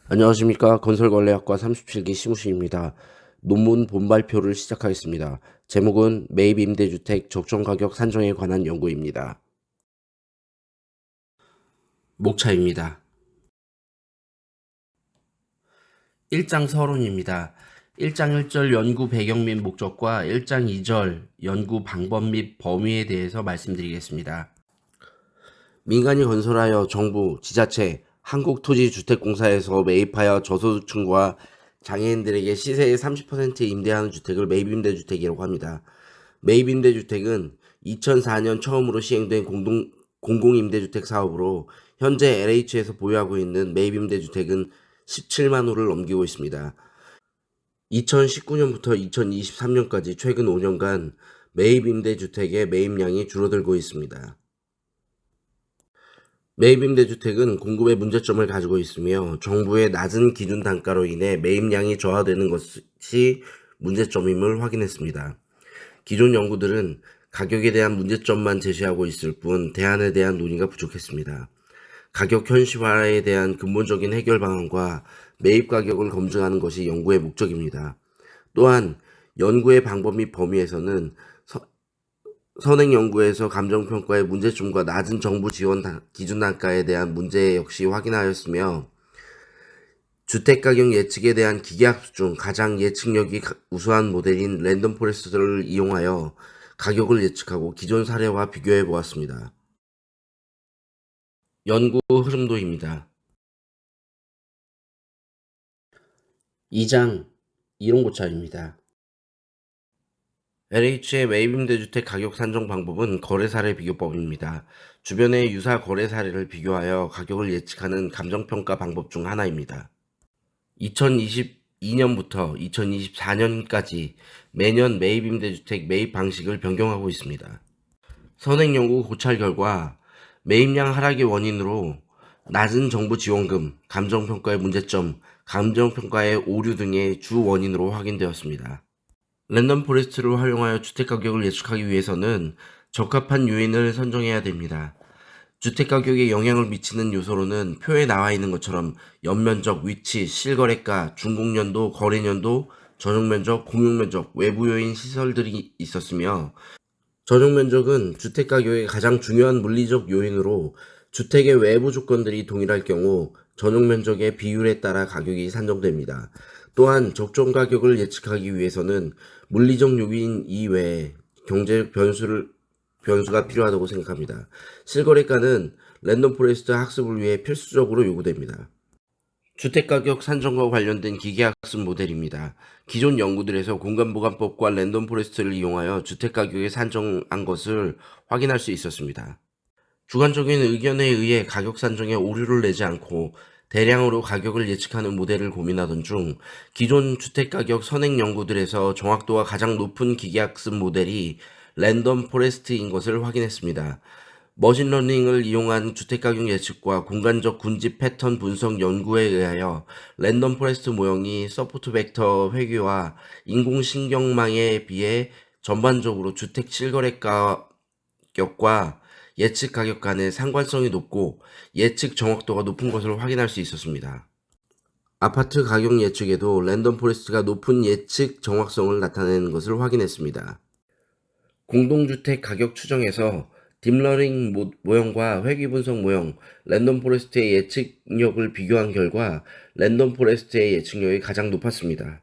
안녕하십니까. 건설관리학과 37기 심우식입니다. 논문 본발표를 시작하겠습니다. 제목은 매입 임대주택 적정가격 산정에 관한 연구입니다. 목차입니다. 1장 서론입니다. 1장 1절 연구 배경 및 목적과 1장 2절 연구 방법 및 범위에 대해서 말씀드리겠습니다. 민간이 건설하여 정부, 지자체, 한국토지주택공사에서 매입하여 저소득층과 장애인들에게 시세의 30% 임대하는 주택을 매입임대주택이라고 합니다. 매입임대주택은 2004년 처음으로 시행된 공공임대주택 사업으로 현재 LH에서 보유하고 있는 매입임대주택은 17만 호를 넘기고 있습니다. 2019년부터 2023년까지 최근 5년간 매입임대주택의 매입량이 줄어들고 있습니다. 매입임대주택은 공급의 문제점을 가지고 있으며 정부의 낮은 기준 단가로 인해 매입량이 저하되는 것이 문제점임을 확인했습니다. 기존 연구들은 가격에 대한 문제점만 제시하고 있을 뿐 대안에 대한 논의가 부족했습니다. 가격 현실화에 대한 근본적인 해결 방안과 매입 가격을 검증하는 것이 연구의 목적입니다. 또한 연구의 방법 및 범위에서는 선행 연구에서 감정평가의 문제점과 낮은 정부 지원 기준 단가에 대한 문제 역시 확인하였으며 주택가격 예측에 대한 기계학습 중 가장 예측력이 우수한 모델인 랜덤 포레스트를 이용하여 가격을 예측하고 기존 사례와 비교해 보았습니다. 연구 흐름도입니다. 2장 이론고찰입니다. LH의 매입임대주택 가격 산정 방법은 거래사례 비교법입니다. 주변의 유사 거래 사례를 비교하여 가격을 예측하는 감정평가 방법 중 하나입니다. 2022년부터 2024년까지 매년 매입임대주택 매입 방식을 변경하고 있습니다. 선행연구 고찰 결과 매입량 하락의 원인으로 낮은 정부 지원금, 감정평가의 문제점, 감정평가의 오류 등의 주 원인으로 확인되었습니다. 랜덤 포레스트를 활용하여 주택가격을 예측하기 위해서는 적합한 요인을 선정해야 됩니다. 주택가격에 영향을 미치는 요소로는 표에 나와 있는 것처럼 연면적, 위치, 실거래가, 준공연도, 거래년도, 전용면적, 공용면적, 외부 요인 시설들이 있었으며 전용면적은 주택가격의 가장 중요한 물리적 요인으로 주택의 외부 조건들이 동일할 경우 전용면적의 비율에 따라 가격이 산정됩니다. 또한 적정 가격을 예측하기 위해서는 물리적 요인 이외에 경제적 변수가 필요하다고 생각합니다. 실거래가는 랜덤 포레스트 학습을 위해 필수적으로 요구됩니다. 주택가격 산정과 관련된 기계학습 모델입니다. 기존 연구들에서 공간보관법과 랜덤 포레스트를 이용하여 주택가격을 산정한 것을 확인할 수 있었습니다. 주관적인 의견에 의해 가격 산정에 오류를 내지 않고 대량으로 가격을 예측하는 모델을 고민하던 중 기존 주택가격 선행 연구들에서 정확도가 가장 높은 기계학습 모델이 랜덤 포레스트인 것을 확인했습니다. 머신러닝을 이용한 주택가격 예측과 공간적 군집 패턴 분석 연구에 의하여 랜덤 포레스트 모형이 서포트 벡터 회귀와 인공신경망에 비해 전반적으로 주택 실거래 가격과 예측 가격 간의 상관성이 높고 예측 정확도가 높은 것을 확인할 수 있었습니다. 아파트 가격 예측에도 랜덤 포레스트가 높은 예측 정확성을 나타내는 것을 확인했습니다. 공동주택 가격 추정에서 딥러닝 모형과 회귀분석 모형, 랜덤 포레스트의 예측력을 비교한 결과 랜덤 포레스트의 예측력이 가장 높았습니다.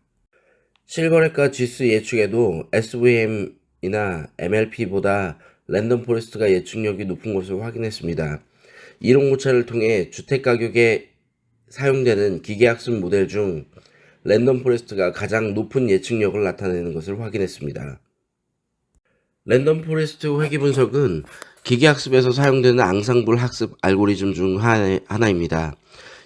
실거래가 지수 예측에도 SVM이나 MLP보다 랜덤 포레스트가 예측력이 높은 것을 확인했습니다. 이론 고찰을 통해 주택가격에 사용되는 기계학습 모델 중 랜덤 포레스트가 가장 높은 예측력을 나타내는 것을 확인했습니다. 랜덤 포레스트 회귀 분석은 기계학습에서 사용되는 앙상블 학습 알고리즘 중 하나입니다.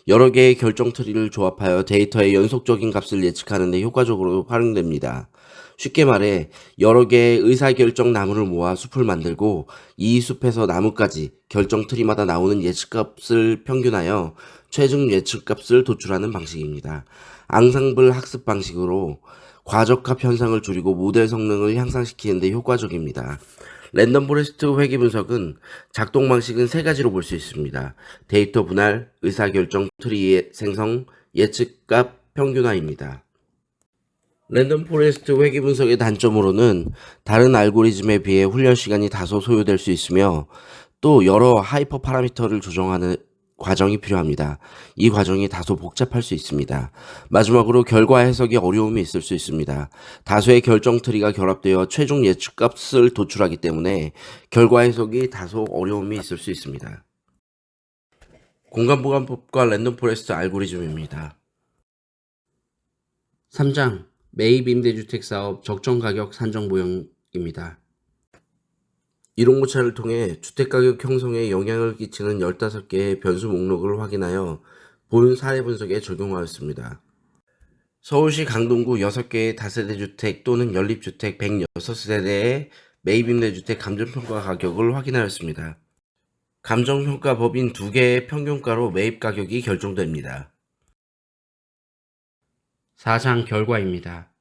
여러 개의 결정 트리를 조합하여 데이터의 연속적인 값을 예측하는 데 효과적으로 활용됩니다. 쉽게 말해 여러 개의 의사결정 나무를 모아 숲을 만들고 이 숲에서 나무까지 결정 트리마다 나오는 예측값을 평균하여 최종 예측값을 도출하는 방식입니다. 앙상블 학습 방식으로 과적합 현상을 줄이고 모델 성능을 향상시키는 데 효과적입니다. 랜덤 포레스트 회귀 분석은 작동 방식은 세 가지로 볼 수 있습니다. 데이터 분할, 의사결정 트리의 생성, 예측값 평균화입니다. 랜덤 포레스트 회귀 분석의 단점으로는 다른 알고리즘에 비해 훈련 시간이 다소 소요될 수 있으며 또 여러 하이퍼 파라미터를 조정하는 과정이 필요합니다. 이 과정이 다소 복잡할 수 있습니다. 마지막으로 결과 해석이 어려움이 있을 수 있습니다. 다수의 결정 트리가 결합되어 최종 예측값을 도출하기 때문에 결과 해석이 다소 어려움이 있을 수 있습니다. 공간보관법과 랜덤 포레스트 알고리즘입니다. 3장 매입 임대주택 사업 적정 가격 산정 모형입니다. 이동고차를 통해 주택가격 형성에 영향을 끼치는 15개의 변수 목록을 확인하여 본 사례 분석에 적용하였습니다. 서울시 강동구 6개의 다세대 주택 또는 연립주택 106세대의 매입임대주택 감정평가 가격을 확인하였습니다. 감정평가법인 2개의 평균가로 매입가격이 결정됩니다. 4장 결과입니다.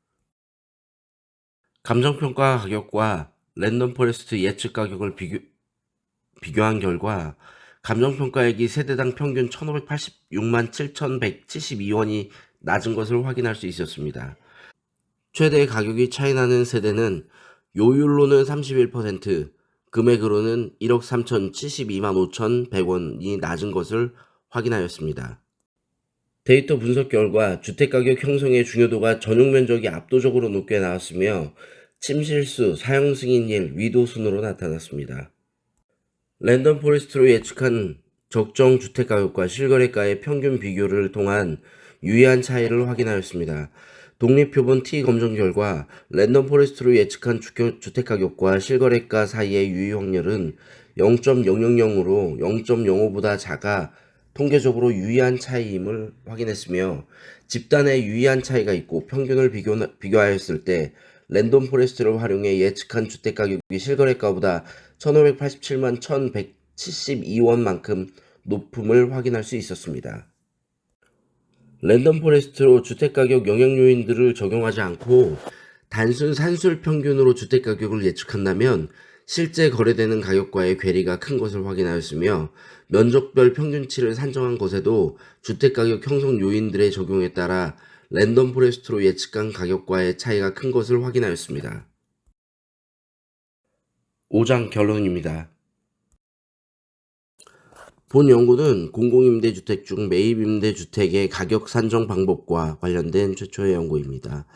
감정평가 가격과 랜덤 포레스트 예측 가격을 비교한 결과 감정평가액이 세대당 평균 1,586만 7,172원이 낮은 것을 확인할 수 있었습니다. 최대 가격이 차이나는 세대는 요율로는 31%, 금액으로는 1억 3,072만 5,100원이 낮은 것을 확인하였습니다. 데이터 분석 결과 주택가격 형성의 중요도가 전용 면적이 압도적으로 높게 나왔으며 침실수, 사용 승인일, 위도 순으로 나타났습니다. 랜덤 포레스트로 예측한 적정 주택가격과 실거래가의 평균 비교를 통한 유의한 차이를 확인하였습니다. 독립표본 T 검정 결과 랜덤 포레스트로 예측한 주택가격과 실거래가 사이의 유의 확률은 0.000으로 0.05보다 작아 통계적으로 유의한 차이임을 확인했으며 집단에 유의한 차이가 있고 평균을 비교하였을 때 랜덤 포레스트를 활용해 예측한 주택가격이 실거래가보다 1,587만 1,172원만큼 높음을 확인할 수 있었습니다. 랜덤 포레스트로 주택가격 영향 요인들을 적용하지 않고 단순 산술 평균으로 주택가격을 예측한다면 실제 거래되는 가격과의 괴리가 큰 것을 확인하였으며 면적별 평균치를 산정한 것에도 주택가격 형성 요인들의 적용에 따라 랜덤 포레스트로 예측한 가격과의 차이가 큰 것을 확인하였습니다. 5장 결론입니다. 본 연구는 공공임대주택 중 매입임대주택의 가격 산정 방법과 관련된 최초의 연구입니다.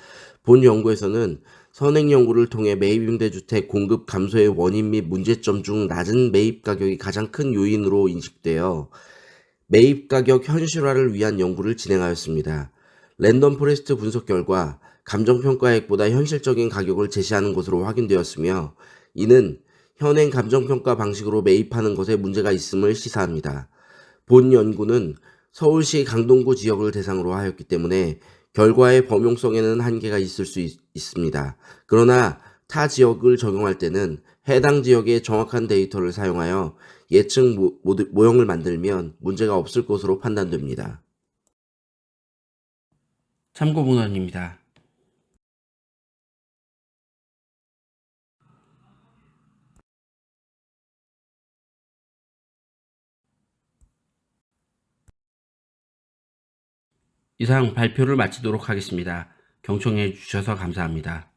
본 연구에서는 선행 연구를 통해 매입임대주택 공급 감소의 원인 및 문제점 중 낮은 매입가격이 가장 큰 요인으로 인식되어 매입가격 현실화를 위한 연구를 진행하였습니다. 랜덤 포레스트 분석 결과 감정평가액보다 현실적인 가격을 제시하는 것으로 확인되었으며 이는 현행 감정평가 방식으로 매입하는 것에 문제가 있음을 시사합니다. 본 연구는 서울시 강동구 지역을 대상으로 하였기 때문에 결과의 범용성에는 한계가 있을 수 있습니다. 그러나 타 지역을 적용할 때는 해당 지역의 정확한 데이터를 사용하여 예측 모형을 만들면 문제가 없을 것으로 판단됩니다. 참고 문헌입니다. 이상 발표를 마치도록 하겠습니다. 경청해 주셔서 감사합니다.